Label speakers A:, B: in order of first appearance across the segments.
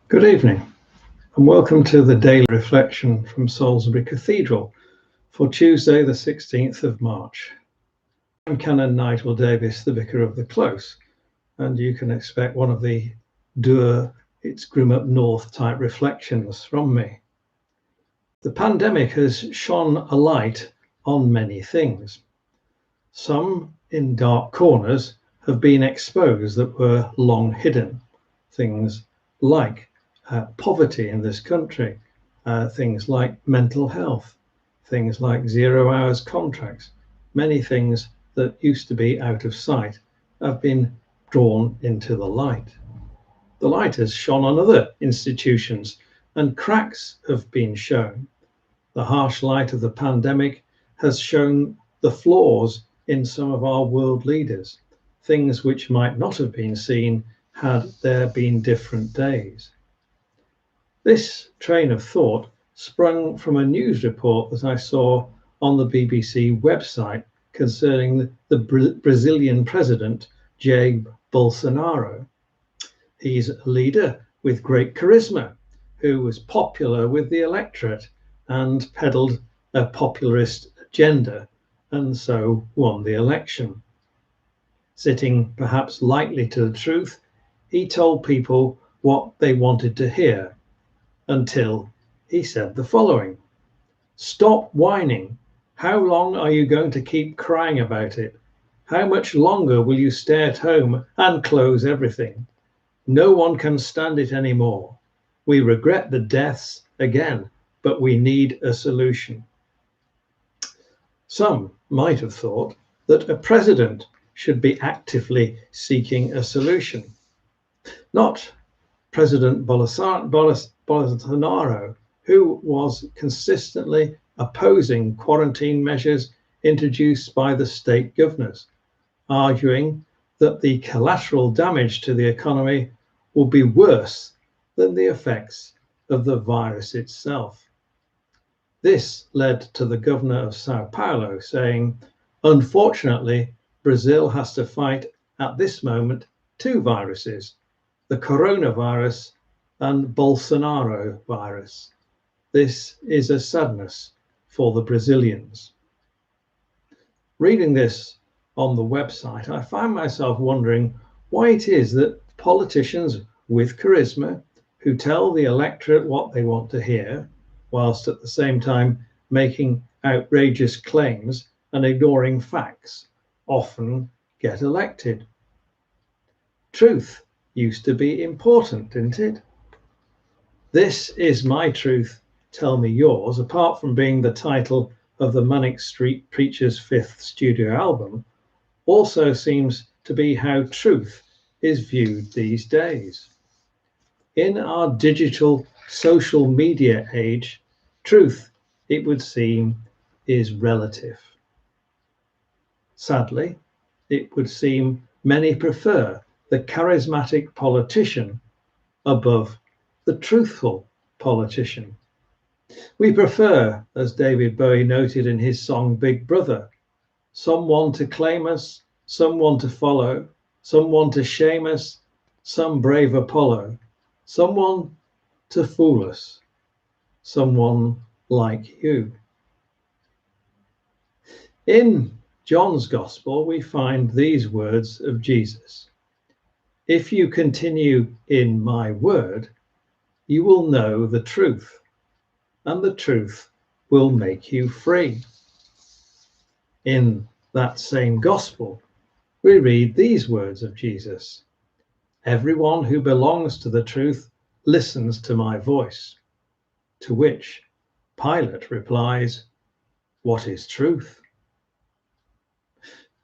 A: Good evening, and welcome to the daily reflection from Salisbury Cathedral for Tuesday, the 16th of March. I'm Canon Nigel Davies, the Vicar of the Close, and you can expect one of the it's grim up north type reflections from me. The pandemic has shone a light on many things. Some in dark corners have been exposed that were long hidden, things like poverty in this country, things like mental health, things like 0 hours contracts, many things that used to be out of sight have been drawn into the light. The light has shone on other institutions and cracks have been shown. The harsh light of the pandemic has shown the flaws in some of our world leaders, things which might not have been seen had there been different days. This train of thought sprung from a news report that I saw on the BBC website concerning the Brazilian president, Jair Bolsonaro. He's a leader with great charisma who was popular with the electorate and peddled a popularist agenda and so won the election. Sitting perhaps lightly to the truth, he told people what they wanted to hear until he said the following: "Stop whining. How long are you going to keep crying about it? How much longer will you stay at home and close everything? No one can stand it anymore. We regret the deaths again, but we need a solution." Some might have thought that a president should be actively seeking a solution, not President Bolsonaro, who was consistently opposing quarantine measures introduced by the state governors, arguing that the collateral damage to the economy will be worse than the effects of the virus itself. This led to the governor of Sao Paulo saying, "Unfortunately, Brazil has to fight at this moment two viruses, the coronavirus and Bolsonaro virus. This is a sadness for the Brazilians." Reading this on the website, I find myself wondering why it is that politicians with charisma who tell the electorate what they want to hear, whilst at the same time making outrageous claims and ignoring facts, often get elected. Truth used to be important, didn't it? This is my truth, tell me yours, apart from being the title of the Manic Street Preacher's 5th studio album, also seems to be how truth is viewed these days. In our digital social media age, truth, it would seem, is relative. Sadly, it would seem many prefer the charismatic politician above the truthful politician. We prefer, as David Bowie noted in his song Big Brother, someone to claim us, someone to follow, someone to shame us, some brave Apollo, someone to fool us, someone like you. In John's Gospel, we find these words of Jesus: "If you continue in my word, you will know the truth, and the truth will make you free." In that same Gospel, we read these words of Jesus: "Everyone who belongs to the truth listens to my voice." To which Pilate replies, "What is truth?"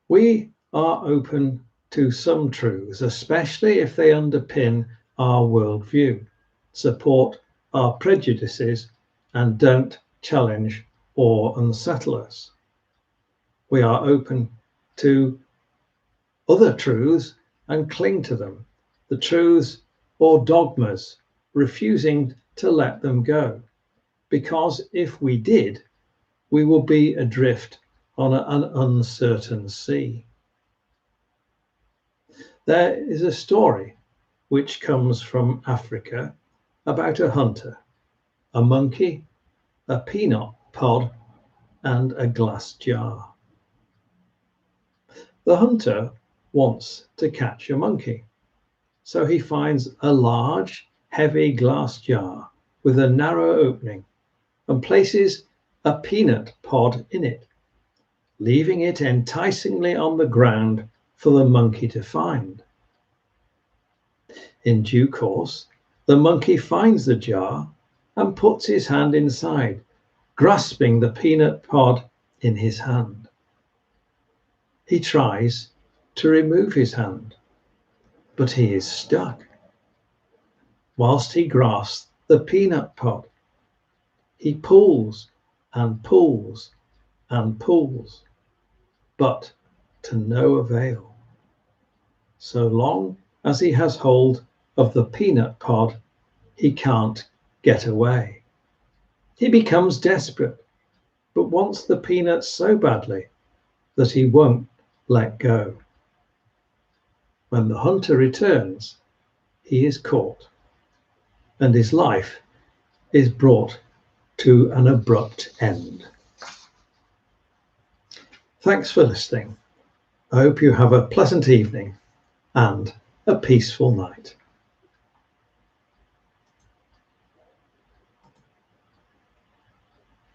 A: We are open to some truths, especially if they underpin our worldview, support our prejudices, and don't challenge or unsettle us. We are open to other truths and cling to them, the truths or dogmas, refusing to let them go, because if we did, we will be adrift on an uncertain sea. There is a story which comes from Africa about a hunter, a monkey, a peanut pod, and a glass jar. The hunter wants to catch a monkey, so he finds a large, heavy glass jar with a narrow opening and places a peanut pod in it, leaving it enticingly on the ground for the monkey to find. In due course, the monkey finds the jar and puts his hand inside, grasping the peanut pod in his hand. He tries to remove his hand, but he is stuck. Whilst he grasps the peanut pod, he pulls and pulls and pulls, but to no avail. So long as he has hold of the peanut pod, he can't get away. He becomes desperate, but wants the peanuts so badly that he won't let go. When the hunter returns, he is caught, and his life is brought to an abrupt end. Thanks for listening. I hope you have a pleasant evening and a peaceful night.